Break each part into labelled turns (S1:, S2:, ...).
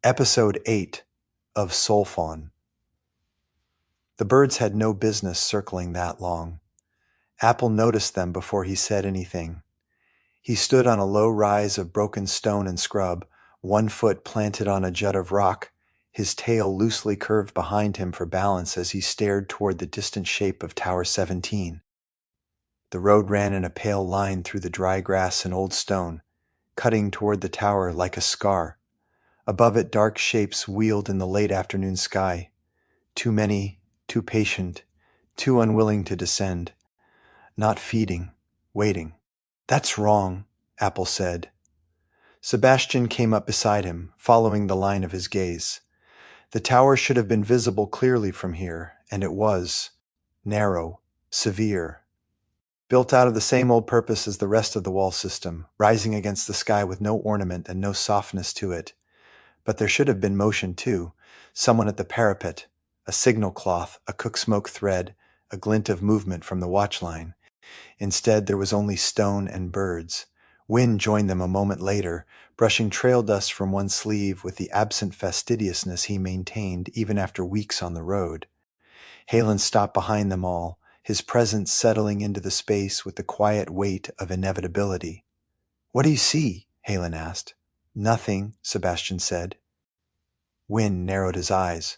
S1: Episode 8 of Solfawn. The birds had no business circling that long. Apple noticed them before he said anything. He stood on a low rise of broken stone and scrub, one foot planted on a jut of rock, his tail loosely curved behind him for balance as he stared toward the distant shape of Tower 17. The road ran in a pale line through the dry grass and old stone, cutting toward the tower like a scar. Above it, dark shapes wheeled in the late afternoon sky. Too many, too patient, too unwilling to descend. Not feeding, waiting. "That's wrong," Apple said. Sebastian came up beside him, following the line of his gaze. The tower should have been visible clearly from here, and it was. Narrow, severe. Built out of the same old purpose as the rest of the wall system, rising against the sky with no ornament and no softness to it. But there should have been motion, too. Someone at the parapet, a signal cloth, a cook smoke thread, a glint of movement from the watch line. Instead, there was only stone and birds. Wind joined them a moment later, brushing trail dust from one sleeve with the absent fastidiousness he maintained even after weeks on the road. Halen stopped behind them all, his presence settling into the space with the quiet weight of inevitability. "What do you see?" Halen asked. "Nothing," Sebastian said. Wind narrowed his eyes.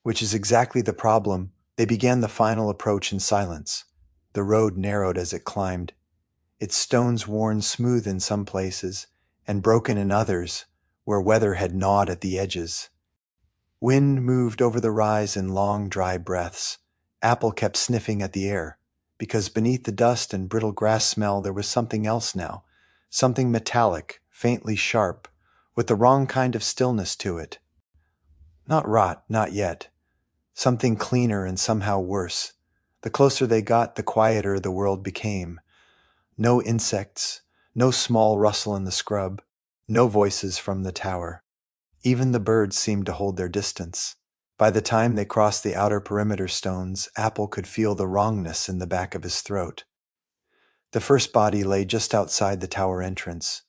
S1: Which is exactly the problem. They began the final approach in silence. The road narrowed as it climbed, its stones worn smooth in some places and broken in others where weather had gnawed at the edges. Wind moved over the rise in long, dry breaths. Apple kept sniffing at the air, because beneath the dust and brittle grass smell there was something else now, something metallic, faintly sharp, with the wrong kind of stillness to it. Not rot, not yet. Something cleaner and somehow worse. The closer they got, the quieter the world became. No insects, no small rustle in the scrub, no voices from the tower. Even the birds seemed to hold their distance. By the time they crossed the outer perimeter stones, Apple could feel the wrongness in the back of his throat. The first body lay just outside the tower entrance.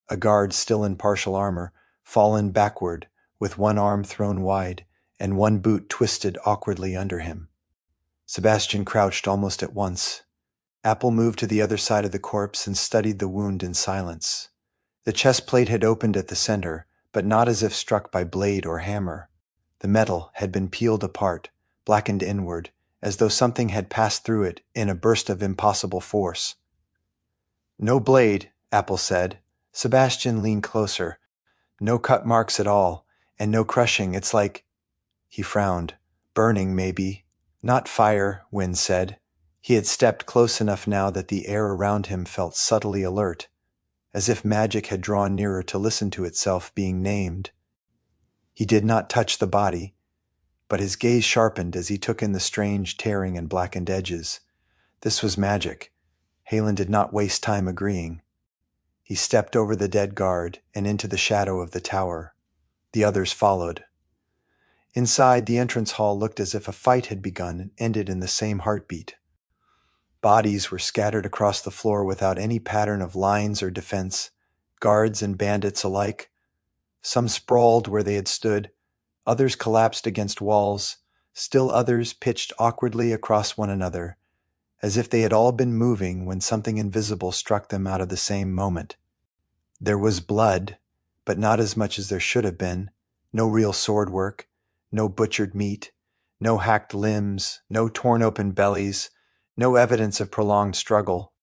S1: A guard still in partial armor, fallen backward, with one arm thrown wide, and one boot twisted awkwardly under him. Sebastian crouched almost at once. Apple moved to the other side of the corpse and studied the wound in silence. The chest plate had opened at the center, but not as if struck by blade or hammer. The metal had been peeled apart, blackened inward, as though something had passed through it in a burst of impossible force. "No blade," Apple said. Sebastian leaned closer. "No cut marks at all, and no crushing. It's like—" He frowned. "Burning, maybe." "Not fire," Wind said. He had stepped close enough now that the air around him felt subtly alert, as if magic had drawn nearer to listen to itself being named. He did not touch the body, but his gaze sharpened as he took in the strange tearing and blackened edges. This was magic. Halen did not waste time agreeing. He stepped over the dead guard and into the shadow of the tower. The others followed. Inside, the entrance hall looked as if a fight had begun and ended in the same heartbeat. Bodies were scattered across the floor without any pattern of lines or defense, guards and bandits alike. Some sprawled where they had stood, others collapsed against walls, still others pitched awkwardly across one another, as if they had all been moving when something invisible struck them out of the same moment. There was blood, but not as much as there should have been, no real sword work, no butchered meat, no hacked limbs, no torn open bellies, no evidence of prolonged struggle.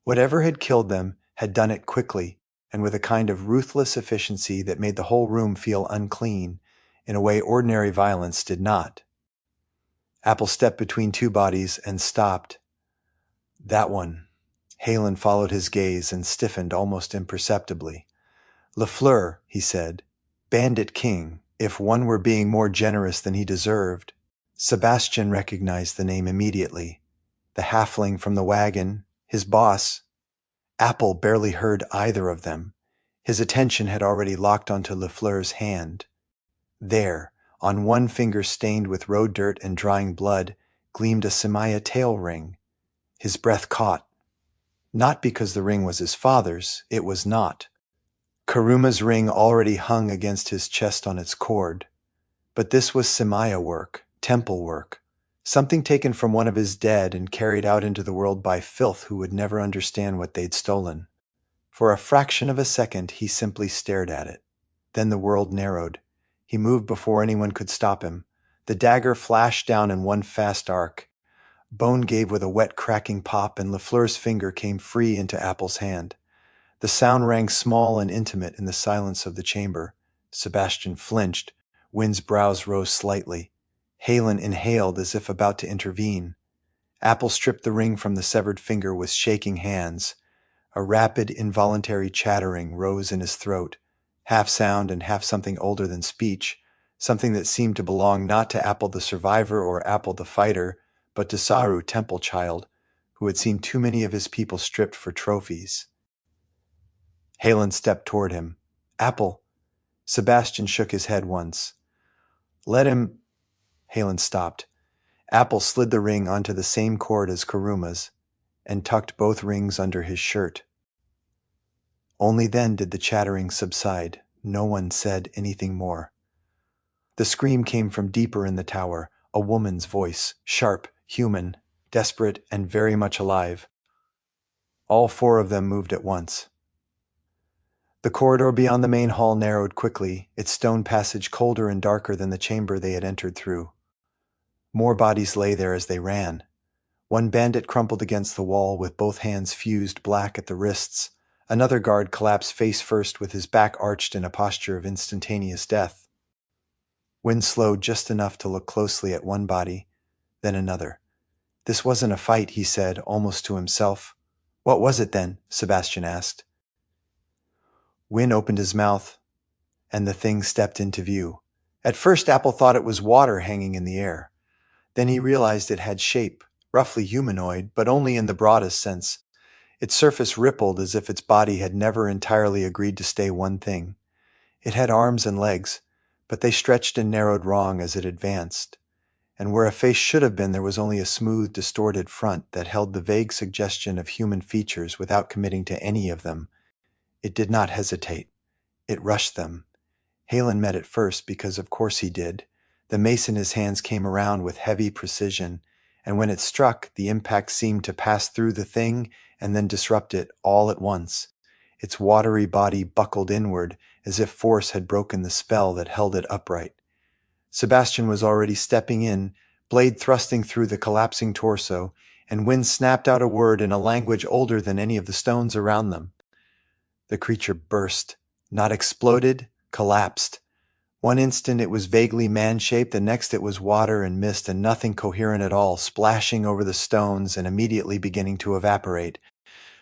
S1: Whatever had killed them had done it quickly and with a kind of ruthless efficiency that made the whole room feel unclean in a way ordinary violence did not. Apple stepped between two bodies and stopped. "That one." Halen followed his gaze and stiffened almost imperceptibly. "Lafleur," he said. "Bandit King, if one were being more generous than he deserved." Sebastian recognized the name immediately. The halfling from the wagon, his boss. Apple barely heard either of them. His attention had already locked onto Lafleur's hand. There, on one finger stained with road dirt and drying blood, gleamed a Semaya tail ring. His breath caught. Not because the ring was his father's, it was not. Karuma's ring already hung against his chest on its cord. But this was Samaya work, temple work, something taken from one of his dead and carried out into the world by filth who would never understand what they'd stolen. For a fraction of a second, he simply stared at it. Then the world narrowed. He moved before anyone could stop him. The dagger flashed down in one fast arc. Bone gave with a wet cracking pop, and Lafleur's finger came free into Apple's hand. The sound rang small and intimate in the silence of the chamber. Sebastian flinched. Wynn's brows rose slightly. Halen inhaled as if about to intervene. Apple stripped the ring from the severed finger with shaking hands. A rapid, involuntary chattering rose in his throat, half sound and half something older than speech, something that seemed to belong not to Apple the survivor or Apple the fighter, but to Saru, temple child, who had seen too many of his people stripped for trophies. Halen stepped toward him. Apple. Sebastian shook his head once. Let him. Halen stopped. Apple slid the ring onto the same cord as Karuma's and tucked both rings under his shirt. Only then did the chattering subside. No one said anything more. The scream came from deeper in the tower, a woman's voice, sharp, human, desperate, and very much alive. All four of them moved at once. The corridor beyond the main hall narrowed quickly, its stone passage colder and darker than the chamber they had entered through. More bodies lay there as they ran. One bandit crumpled against the wall with both hands fused black at the wrists. Another guard collapsed face first with his back arched in a posture of instantaneous death. Wynn slowed just enough to look closely at one body, then another. This wasn't a fight, he said, almost to himself. What was it then? Sebastian asked. Wynn opened his mouth, and the thing stepped into view. At first, Apple thought it was water hanging in the air. Then he realized it had shape, roughly humanoid, but only in the broadest sense. Its surface rippled as if its body had never entirely agreed to stay one thing. It had arms and legs, but they stretched and narrowed wrong as it advanced. And where a face should have been, there was only a smooth, distorted front that held the vague suggestion of human features without committing to any of them. It did not hesitate. It rushed them. Halen met it first because of course he did. The mace in his hands came around with heavy precision, and when it struck, the impact seemed to pass through the thing and then disrupt it all at once. Its watery body buckled inward as if force had broken the spell that held it upright. Sebastian was already stepping in, blade thrusting through the collapsing torso, and Wynn snapped out a word in a language older than any of the stones around them. The creature burst, not exploded, collapsed. One instant it was vaguely man-shaped, the next it was water and mist and nothing coherent at all, splashing over the stones and immediately beginning to evaporate.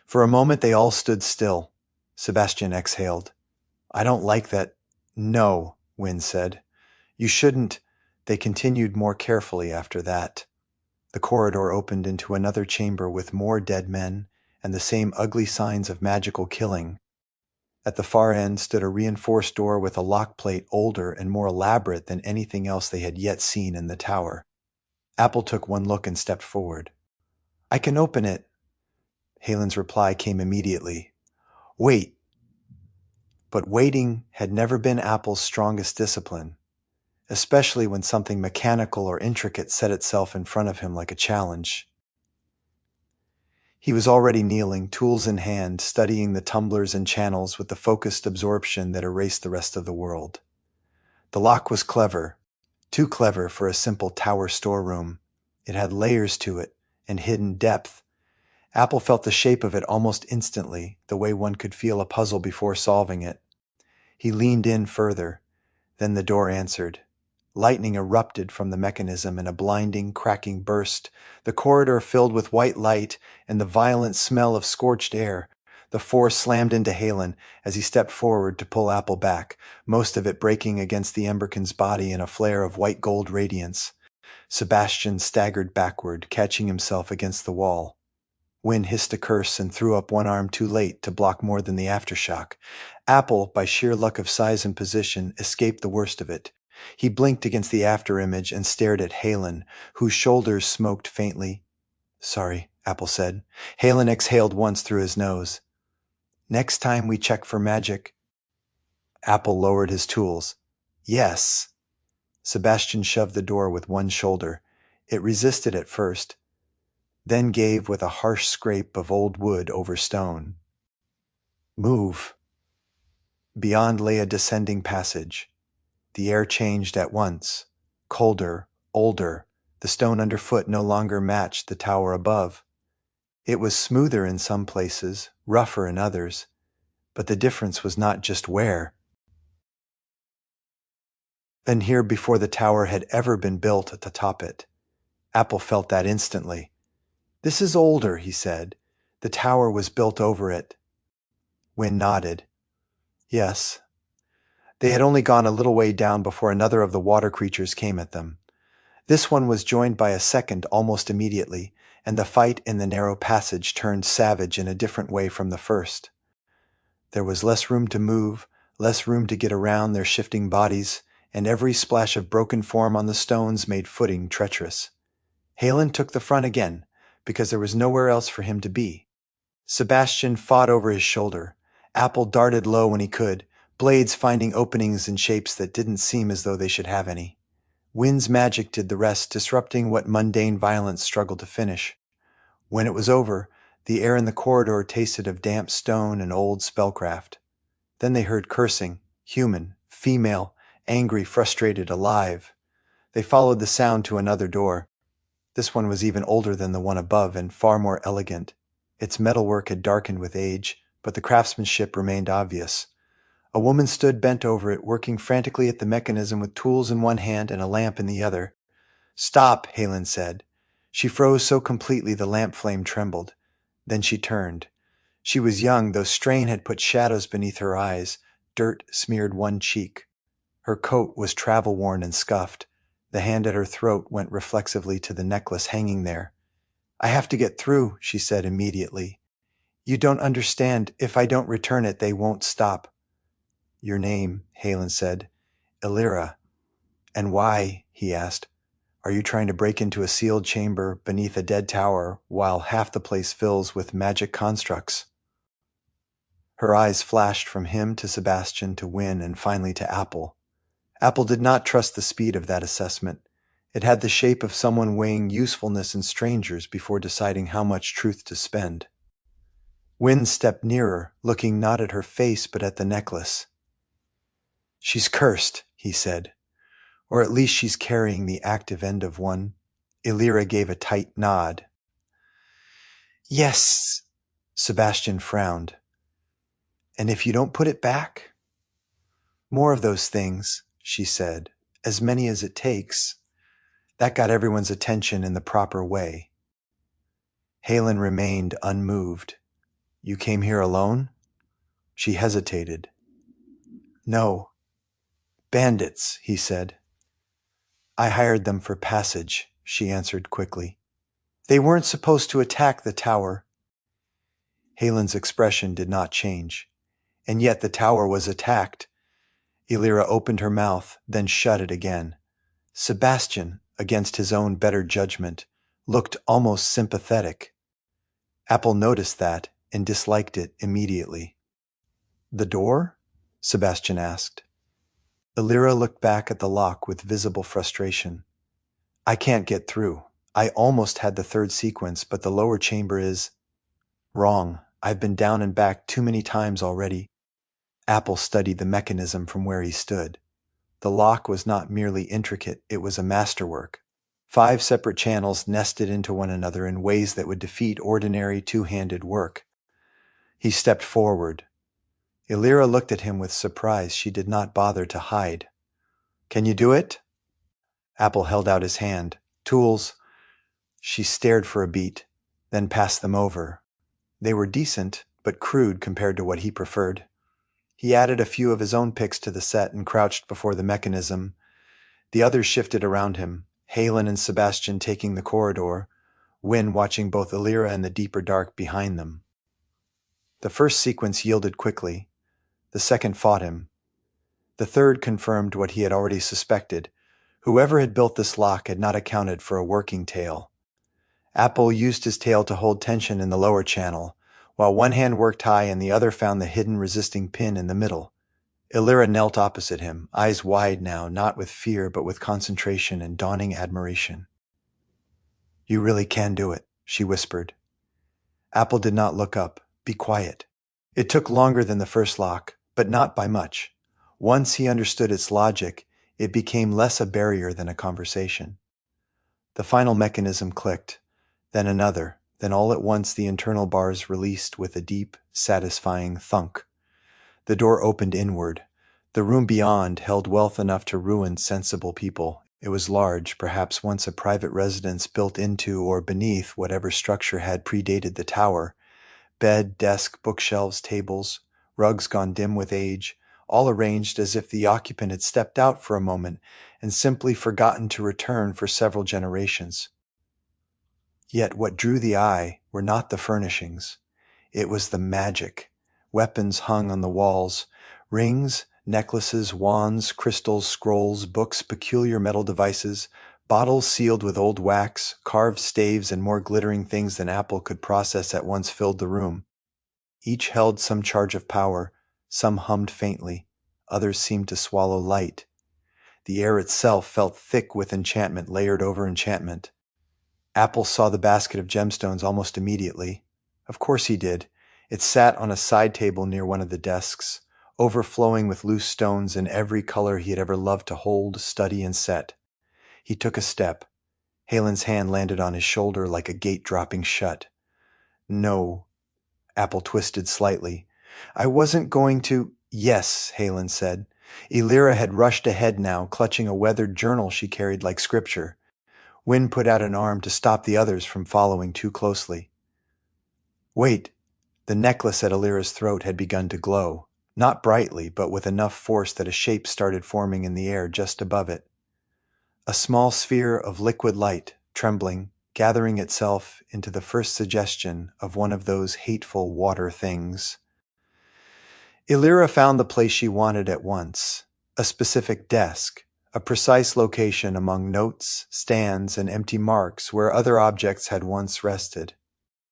S1: For a moment they all stood still. Sebastian exhaled. I don't like that. No, Wynn said. You shouldn't. They continued more carefully after that. The corridor opened into another chamber with more dead men and the same ugly signs of magical killing. At the far end stood a reinforced door with a lock plate older and more elaborate than anything else they had yet seen in the tower. Apple took one look and stepped forward. I can open it. Halen's reply came immediately. Wait. But waiting had never been Apple's strongest discipline, especially when something mechanical or intricate set itself in front of him like a challenge. He was already kneeling, tools in hand, studying the tumblers and channels with the focused absorption that erased the rest of the world. The lock was clever, too clever for a simple tower storeroom. It had layers to it and hidden depth. Apple felt the shape of it almost instantly, the way one could feel a puzzle before solving it. He leaned in further. Then the door answered. Lightning erupted from the mechanism in a blinding, cracking burst. The corridor filled with white light and the violent smell of scorched air. The force slammed into Halen as he stepped forward to pull Apple back, most of it breaking against the Emberkin's body in a flare of white-gold radiance. Sebastian staggered backward, catching himself against the wall. Wynn hissed a curse and threw up one arm too late to block more than the aftershock. Apple, by sheer luck of size and position, escaped the worst of it. He blinked against the afterimage and stared at Halen, whose shoulders smoked faintly. Sorry, Apple said. Halen exhaled once through his nose. Next time we check for magic. Apple lowered his tools. Yes. Sebastian shoved the door with one shoulder. It resisted at first, then gave with a harsh scrape of old wood over stone. Move. Beyond lay a descending passage. The air changed at once. Colder, older. The stone underfoot no longer matched the tower above. It was smoother in some places, rougher in others, but the difference was not just wear. And here before the tower had ever been built atop it. Apple felt that instantly. This is older, he said. The tower was built over it. Wynne nodded. Yes. They had only gone a little way down before another of the water creatures came at them. This one was joined by a second almost immediately, and the fight in the narrow passage turned savage in a different way from the first. There was less room to move, less room to get around their shifting bodies, and every splash of broken form on the stones made footing treacherous. Halen took the front again, because there was nowhere else for him to be. Sebastian fought over his shoulder. Apple darted low when he could, blades finding openings in shapes that didn't seem as though they should have any. Wynne's magic did the rest, disrupting what mundane violence struggled to finish. When it was over, the air in the corridor tasted of damp stone and old spellcraft. Then they heard cursing, human, female, angry, frustrated, alive. They followed the sound to another door. This one was even older than the one above and far more elegant. Its metalwork had darkened with age, but the craftsmanship remained obvious. A woman stood bent over it, working frantically at the mechanism with tools in one hand and a lamp in the other. Stop, Halen said. She froze so completely the lamp flame trembled. Then she turned. She was young, though strain had put shadows beneath her eyes. Dirt smeared one cheek. Her coat was travel-worn and scuffed. The hand at her throat went reflexively to the necklace hanging there. I have to get through, she said immediately. You don't understand. If I don't return it, they won't stop. Your name, Halen said. Illyra. And why, he asked, are you trying to break into a sealed chamber beneath a dead tower while half the place fills with magic constructs? Her eyes flashed from him to Sebastian to Wynne and finally to Apple. Apple did not trust the speed of that assessment. It had the shape of someone weighing usefulness in strangers before deciding how much truth to spend. Wynne stepped nearer, looking not at her face but at the necklace. She's cursed, he said. Or at least she's carrying the active end of one. Illyra gave a tight nod. Yes, Sebastian frowned. And if you don't put it back? More of those things, she said, as many as it takes. That got everyone's attention in the proper way. Halen remained unmoved. You came here alone? She hesitated. No. Bandits, he said. I hired them for passage, she answered quickly. They weren't supposed to attack the tower. Halen's expression did not change. And yet the tower was attacked. Illyra opened her mouth, then shut it again. Sebastian, against his own better judgment, looked almost sympathetic. Apple noticed that and disliked it immediately. The door? Sebastian asked. Illyra looked back at the lock with visible frustration. I can't get through. I almost had the third sequence, but the lower chamber is... Wrong. I've been down and back too many times already. Apple studied the mechanism from where he stood. The lock was not merely intricate, it was a masterwork. 5 separate channels nested into one another in ways that would defeat ordinary two-handed work. He stepped forward. Illyra looked at him with surprise she did not bother to hide. Can you do it? Apple held out his hand. Tools. She stared for a beat, then passed them over. They were decent, but crude compared to what he preferred. He added a few of his own picks to the set and crouched before the mechanism. The others shifted around him, Halen and Sebastian taking the corridor, Wynne watching both Illyra and the deeper dark behind them. The first sequence yielded quickly. The second fought him. The third confirmed what he had already suspected. Whoever had built this lock had not accounted for a working tail. Apple used his tail to hold tension in the lower channel, while one hand worked high and the other found the hidden resisting pin in the middle. Illyra knelt opposite him, eyes wide now, not with fear but with concentration and dawning admiration. "You really can do it," she whispered. Apple did not look up. "Be quiet." It took longer than the first lock, but not by much. Once he understood its logic, it became less a barrier than a conversation. The final mechanism clicked, then another, then all at once the internal bars released with a deep, satisfying thunk. The door opened inward. The room beyond held wealth enough to ruin sensible people. It was large, perhaps once a private residence built into or beneath whatever structure had predated the tower. Bed, desk, bookshelves, tables, rugs gone dim with age, all arranged as if the occupant had stepped out for a moment and simply forgotten to return for several generations. Yet what drew the eye were not the furnishings. It was the magic. Weapons hung on the walls, rings, necklaces, wands, crystals, scrolls, books, peculiar metal devices, bottles sealed with old wax, carved staves, and more glittering things than Apple could process at once filled the room. Each held some charge of power, some hummed faintly, others seemed to swallow light. The air itself felt thick with enchantment layered over enchantment. Apple saw the basket of gemstones almost immediately. Of course he did. It sat on a side table near one of the desks, overflowing with loose stones in every color he had ever loved to hold, study, and set. He took a step. Halen's hand landed on his shoulder like a gate dropping shut. "No." Apple twisted slightly. "I wasn't going to—" "Yes," Halen said. Illyra had rushed ahead now, clutching a weathered journal she carried like scripture. Wynne put out an arm to stop the others from following too closely. "Wait." The necklace at Illyra's throat had begun to glow, not brightly, but with enough force that a shape started forming in the air just above it. A small sphere of liquid light, trembling, gathering itself into the first suggestion of one of those hateful water things. Illyra found the place she wanted at once, a specific desk, a precise location among notes, stands, and empty marks where other objects had once rested.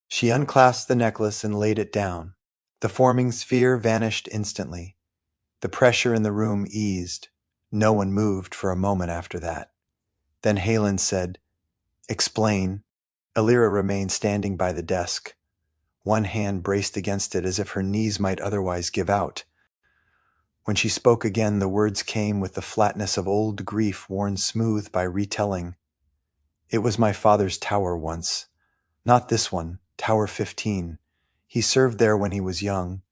S1: She unclasped the necklace and laid it down. The forming sphere vanished instantly. The pressure in the room eased. No one moved for a moment after that. Then Halen said, "Explain." Illyra remained standing by the desk. One hand braced against it as if her knees might otherwise give out. When she spoke again, the words came with the flatness of old grief worn smooth by retelling. "It was my father's tower once. Not this one, Tower 15. He served there when he was young.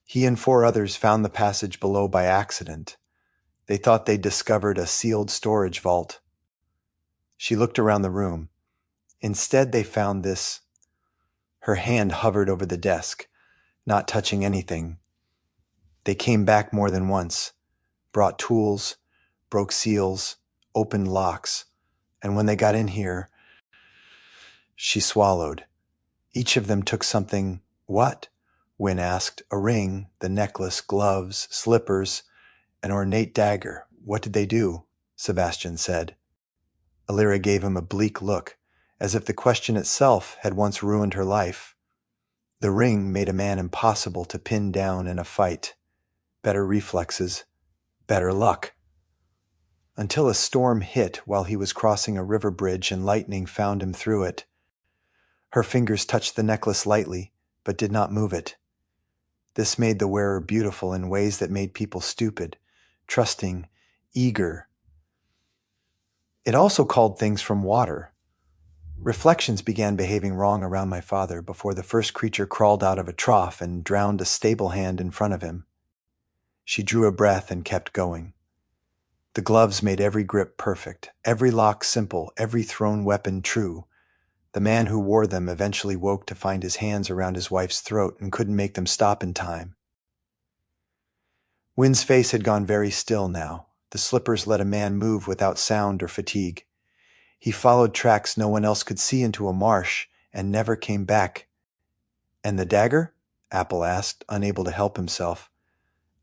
S1: He and 4 others found the passage below by accident. They thought they'd discovered a sealed storage vault." She looked around the room. Instead, they found this. Her hand hovered over the desk, not touching anything. They came back more than once, brought tools, broke seals, opened locks, and when they got in here, she swallowed. Each of them took something. "What?" Wynne asked. "A ring, the necklace, gloves, slippers, an ornate dagger. What did they do?" Sebastian said. Illyra gave him a bleak look, as if the question itself had once ruined her life. "The ring made a man impossible to pin down in a fight. Better reflexes, better luck. Until a storm hit while he was crossing a river bridge and lightning found him through it." Her fingers touched the necklace lightly, but did not move it. This made the wearer beautiful in ways that made people stupid, trusting, eager. It also called things from water. Reflections began behaving wrong around my father before the first creature crawled out of a trough and drowned a stable hand in front of him. She drew a breath and kept going. The gloves made every grip perfect, every lock simple, every thrown weapon true. The man who wore them eventually woke to find his hands around his wife's throat and couldn't make them stop in time. Wynne's face had gone very still now. The slippers let a man move without sound or fatigue. He followed tracks no one else could see into a marsh and never came back. "And the dagger?" Apple asked, unable to help himself.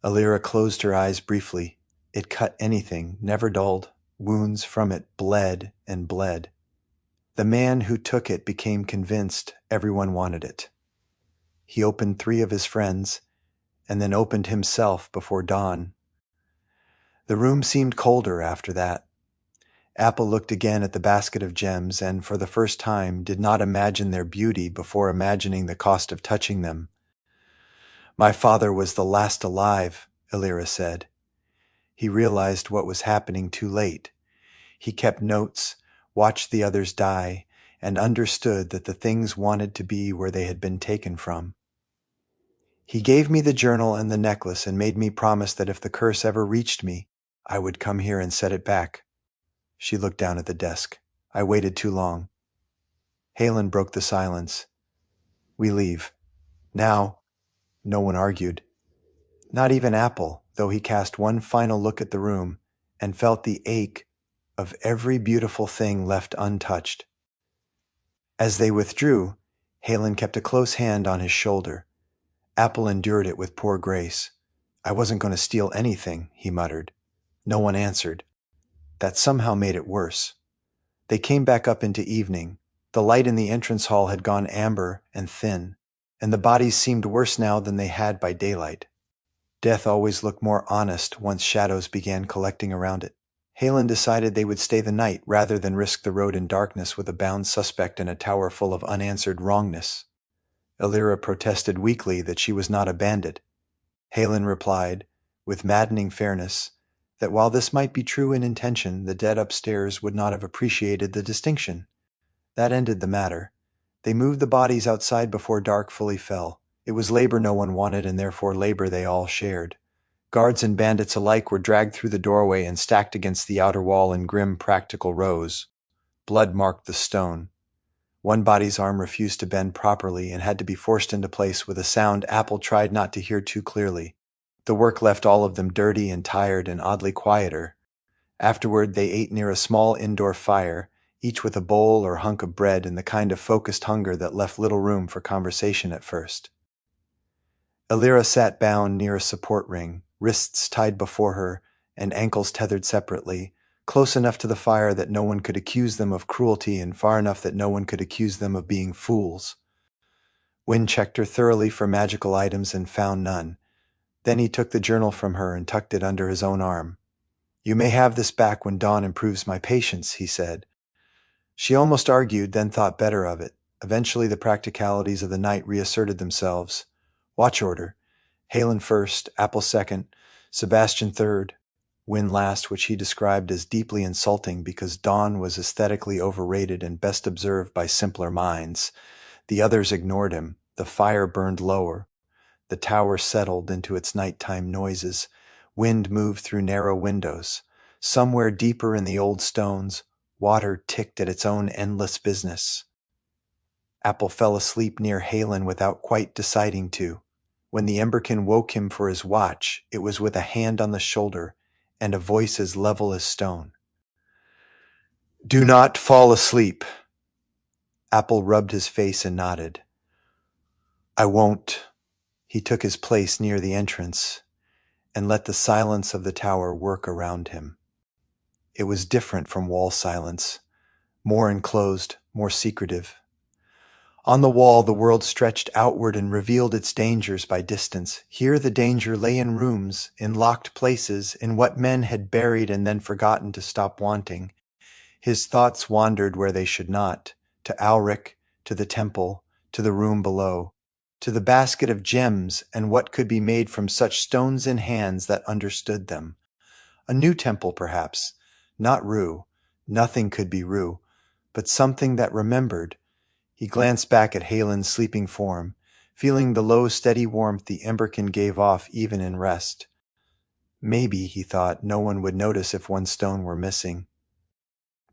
S1: Illyra closed her eyes briefly. It cut anything, never dulled. Wounds from it bled and bled. The man who took it became convinced everyone wanted it. He opened 3 of his friends, and then opened himself before dawn. The room seemed colder after that. Apple looked again at the basket of gems and, for the first time, did not imagine their beauty before imagining the cost of touching them. "My father was the last alive," Illyra said. He realized what was happening too late. He kept notes, watched the others die, and understood that the things wanted to be where they had been taken from. "He gave me the journal and the necklace and made me promise that if the curse ever reached me, I would come here and set it back." She looked down at the desk. "I waited too long." Halen broke the silence. "We leave." Now, no one argued. Not even Apple, though he cast one final look at the room and felt the ache of every beautiful thing left untouched. As they withdrew, Halen kept a close hand on his shoulder. Apple endured it with poor grace. "I wasn't going to steal anything," he muttered. No one answered. That somehow made it worse. They came back up into evening. The light in the entrance hall had gone amber and thin, and the bodies seemed worse now than they had by daylight. Death always looked more honest once shadows began collecting around it. Halen decided they would stay the night rather than risk the road in darkness with a bound suspect in a tower full of unanswered wrongness. Illyra protested weakly that she was not a bandit. Halen replied, with maddening fairness, that while this might be true in intention, the dead upstairs would not have appreciated the distinction. That ended the matter. They moved the bodies outside before dark fully fell. It was labor no one wanted, and therefore labor they all shared. Guards and bandits alike were dragged through the doorway and stacked against the outer wall in grim, practical rows. Blood marked the stone. One body's arm refused to bend properly and had to be forced into place with a sound Apple tried not to hear too clearly. The work left all of them dirty and tired and oddly quieter. Afterward, they ate near a small indoor fire, each with a bowl or hunk of bread and the kind of focused hunger that left little room for conversation at first. Illyra sat bound near a support ring, wrists tied before her and ankles tethered separately, close enough to the fire that no one could accuse them of cruelty and far enough that no one could accuse them of being fools. Wynne checked her thoroughly for magical items and found none. Then he took the journal from her and tucked it under his own arm. "You may have this back when dawn improves my patience," he said. She almost argued, then thought better of it. Eventually the practicalities of the night reasserted themselves. Watch order. Halen first, Apple second, Sebastian third, Wynne last, which he described as deeply insulting because dawn was aesthetically overrated and best observed by simpler minds. The others ignored him. The fire burned lower. The tower settled into its nighttime noises. Wind moved through narrow windows. Somewhere deeper in the old stones, water ticked at its own endless business. Apple fell asleep near Halen without quite deciding to. When the Emberkin woke him for his watch, it was with a hand on the shoulder and a voice as level as stone. "Do not fall asleep." Apple rubbed his face and nodded. "I won't." He took his place near the entrance and let the silence of the tower work around him. It was different from wall silence, more enclosed, more secretive. On the wall, the world stretched outward and revealed its dangers by distance. Here the danger lay in rooms, in locked places, in what men had buried and then forgotten to stop wanting. His thoughts wandered where they should not, to Alric, to the temple, to the room below, to the basket of gems and what could be made from such stones in hands that understood them. A new temple, perhaps. Not Rue. Nothing could be Rue, but something that remembered. He glanced back at Halen's sleeping form, feeling the low, steady warmth the Emberkin gave off even in rest. Maybe, he thought, no one would notice if one stone were missing.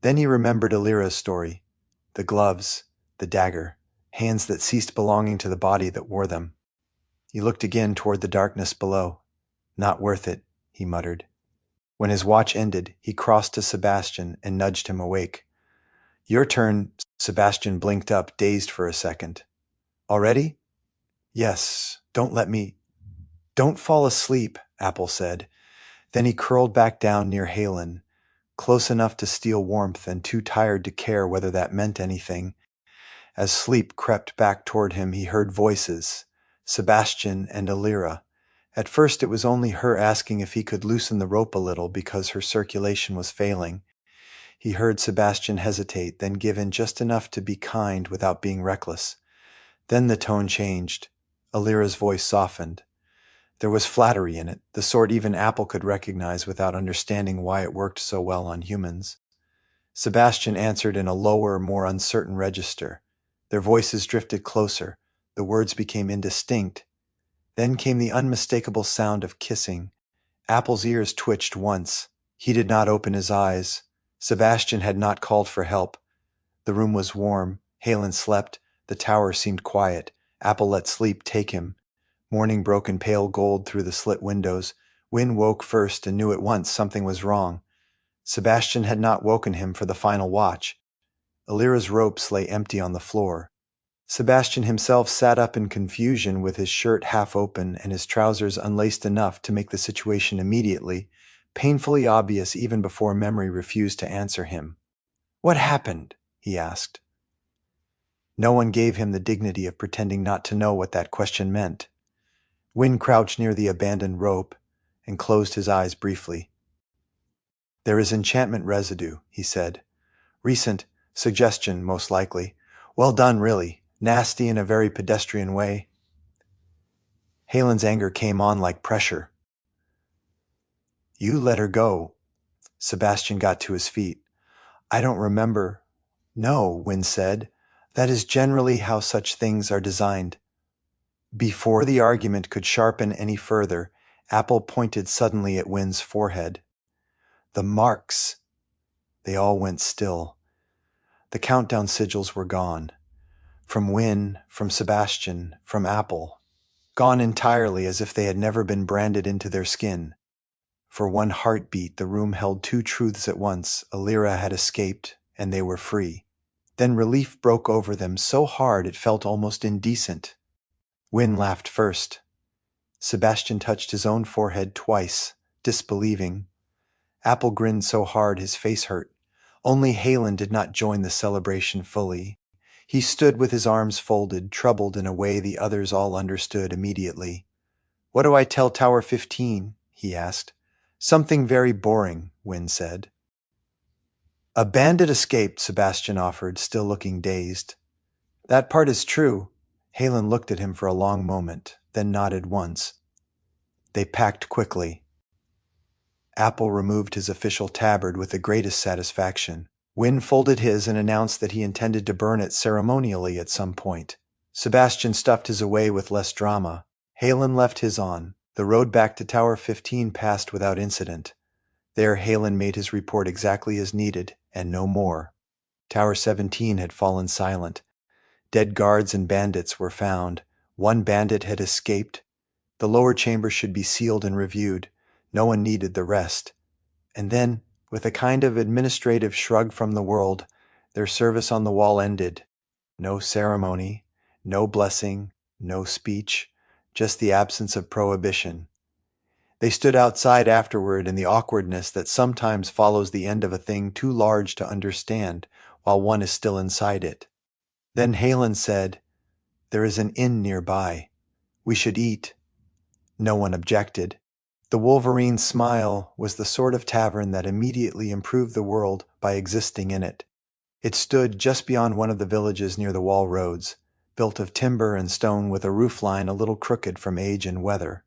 S1: Then he remembered Illyra's story. The gloves, the dagger, hands that ceased belonging to the body that wore them. He looked again toward the darkness below. "Not worth it," he muttered. When his watch ended, he crossed to Sebastian and nudged him awake. "Your turn." Sebastian blinked up, dazed for a second. "Already?" "Yes. Don't fall asleep," Apple said. Then he curled back down near Halen, close enough to steal warmth and too tired to care whether that meant anything. As sleep crept back toward him, he heard voices, Sebastian and Illyra. At first it was only her asking if he could loosen the rope a little because her circulation was failing. He heard Sebastian hesitate, then give in just enough to be kind without being reckless. Then the tone changed. Alira's voice softened. There was flattery in it, the sort even Apple could recognize without understanding why it worked so well on humans. Sebastian answered in a lower, more uncertain register. Their voices drifted closer. The words became indistinct. Then came the unmistakable sound of kissing. Apple's ears twitched once. He did not open his eyes. Sebastian had not called for help. The room was warm. Halen slept. The tower seemed quiet. Apple let sleep take him. Morning broke in pale gold through the slit windows. Wynne woke first and knew at once something was wrong. Sebastian had not woken him for the final watch. Alira's ropes lay empty on the floor. Sebastian himself sat up in confusion with his shirt half open and his trousers unlaced enough to make the situation immediately, painfully obvious even before memory refused to answer him. "What happened?" he asked. No one gave him the dignity of pretending not to know what that question meant. Wynne crouched near the abandoned rope and closed his eyes briefly. "There is enchantment residue," he said. "Recent suggestion, most likely. Well done, really. Nasty in a very pedestrian way." Halen's anger came on like pressure. "You let her go." Sebastian got to his feet. "I don't remember." "No," Wynne said. "That is generally how such things are designed." Before the argument could sharpen any further, Apple pointed suddenly at Wynne's forehead. "The marks." They all went still. The countdown sigils were gone. From Wynne, from Sebastian, from Apple. Gone entirely, as if they had never been branded into their skin. For one heartbeat, the room held two truths at once. Alira had escaped, and they were free. Then relief broke over them so hard it felt almost indecent. Wynne laughed first. Sebastian touched his own forehead twice, disbelieving. Apple grinned so hard his face hurt. Only Halen did not join the celebration fully. He stood with his arms folded, troubled in a way the others all understood immediately. "What do I tell Tower 15?" he asked. "Something very boring," Wynne said. "A bandit escaped," Sebastian offered, still looking dazed. "That part is true." Halen looked at him for a long moment, then nodded once. They packed quickly. Apple removed his official tabard with the greatest satisfaction. Wynne folded his and announced that he intended to burn it ceremonially at some point. Sebastian stuffed his away with less drama. Halen left his on. The road back to Tower 15 passed without incident. There Halen made his report exactly as needed, and no more. Tower 17 had fallen silent. Dead guards and bandits were found. One bandit had escaped. The lower chamber should be sealed and reviewed. No one needed the rest. And then, with a kind of administrative shrug from the world, their service on the wall ended. No ceremony, no blessing, no speech, just the absence of prohibition. They stood outside afterward in the awkwardness that sometimes follows the end of a thing too large to understand while one is still inside it. Then Halen said, "There is an inn nearby. We should eat." No one objected. The Wolverine's Smile was the sort of tavern that immediately improved the world by existing in it. It stood just beyond one of the villages near the wall roads, built of timber and stone with a roofline a little crooked from age and weather.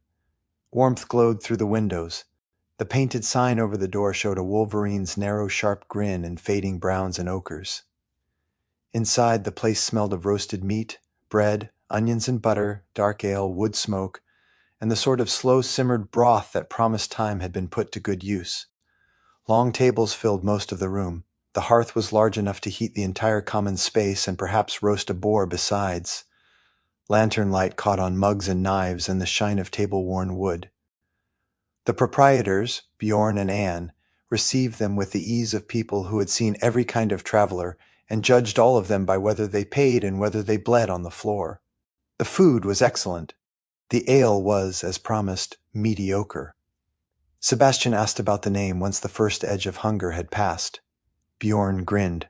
S1: Warmth glowed through the windows. The painted sign over the door showed a Wolverine's narrow, sharp grin in fading browns and ochres. Inside, the place smelled of roasted meat, bread, onions and butter, dark ale, wood smoke, and the sort of slow-simmered broth that promised time had been put to good use. Long tables filled most of the room. The hearth was large enough to heat the entire common space and perhaps roast a boar besides. Lantern light caught on mugs and knives and the shine of table-worn wood. The proprietors, Bjorn and Anne, received them with the ease of people who had seen every kind of traveler and judged all of them by whether they paid and whether they bled on the floor. The food was excellent. The ale was, as promised, mediocre. Sebastian asked about the name once the first edge of hunger had passed. Bjorn grinned.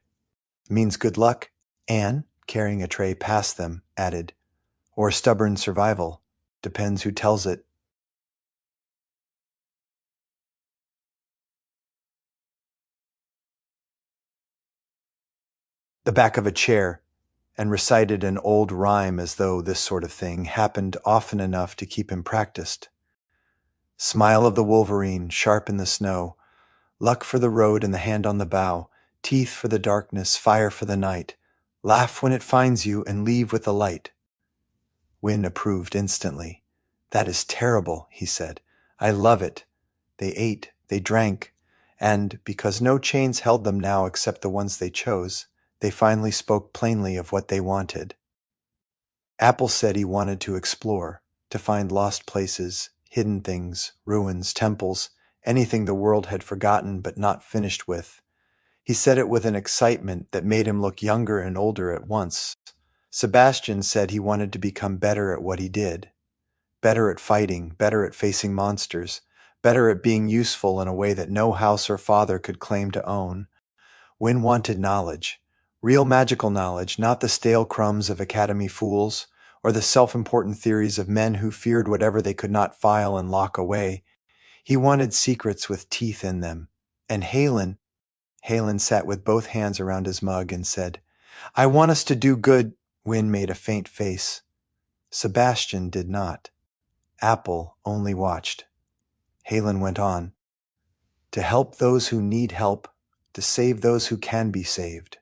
S1: "Means good luck?" Anne, carrying a tray past them, added. "Or stubborn survival. Depends who tells it." the back of a chair, and recited an old rhyme as though this sort of thing happened often enough to keep him practiced. Smile of the wolverine, sharp in the snow, luck for the road and the hand on the bow, teeth for the darkness, fire for the night, laugh when it finds you and leave with the light. Wynne approved instantly. That is terrible, he said. I love it. They ate, they drank, and, because no chains held them now except the ones they chose, they finally spoke plainly of what they wanted. Apple said he wanted to explore, to find lost places, hidden things, ruins, temples, anything the world had forgotten but not finished with. He said it with an excitement that made him look younger and older at once. Sebastian said he wanted to become better at what he did. Better at fighting, better at facing monsters, better at being useful in a way that no house or father could claim to own. Wynne wanted knowledge, real magical knowledge, not the stale crumbs of academy fools, or the self-important theories of men who feared whatever they could not file and lock away. He wanted secrets with teeth in them. And Halen sat with both hands around his mug and said, I want us to do good. Wynne made a faint face. Sebastian did not. Apple only watched. Halen went on, to help those who need help, to save those who can be saved,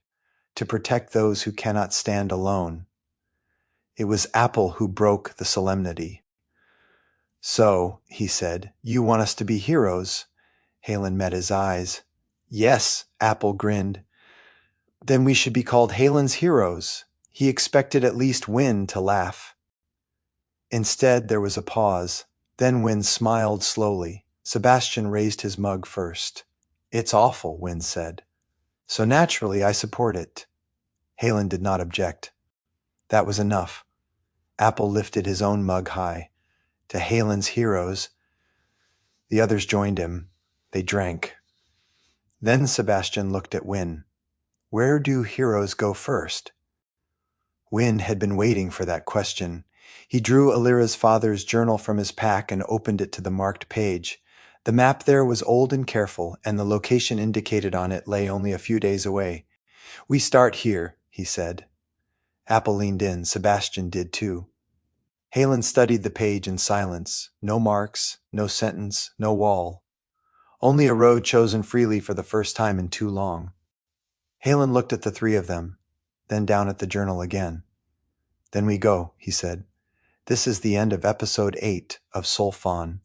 S1: to protect those who cannot stand alone. It was Apple who broke the solemnity. So, he said, you want us to be heroes? Halen met his eyes. Yes, Apple grinned. Then we should be called Halen's heroes. He expected at least Wynne to laugh. Instead, there was a pause. Then Wynne smiled slowly. Sebastian raised his mug first. It's awful, Wynne said. So naturally, I support it. Halen did not object. That was enough. Apple lifted his own mug high. To Halen's heroes. The others joined him. They drank. Then Sebastian looked at Wynne. Where do heroes go first? Wynne had been waiting for that question. He drew Alira's father's journal from his pack and opened it to the marked page. The map there was old and careful, and the location indicated on it lay only a few days away. We start here, he said. Apple leaned in. Sebastian did too. Halen studied the page in silence. No marks, no sentence, no wall. Only a road chosen freely for the first time in too long. Halen looked at the three of them, then down at the journal again. Then we go, he said. This is the end of episode 8 of Solfawn.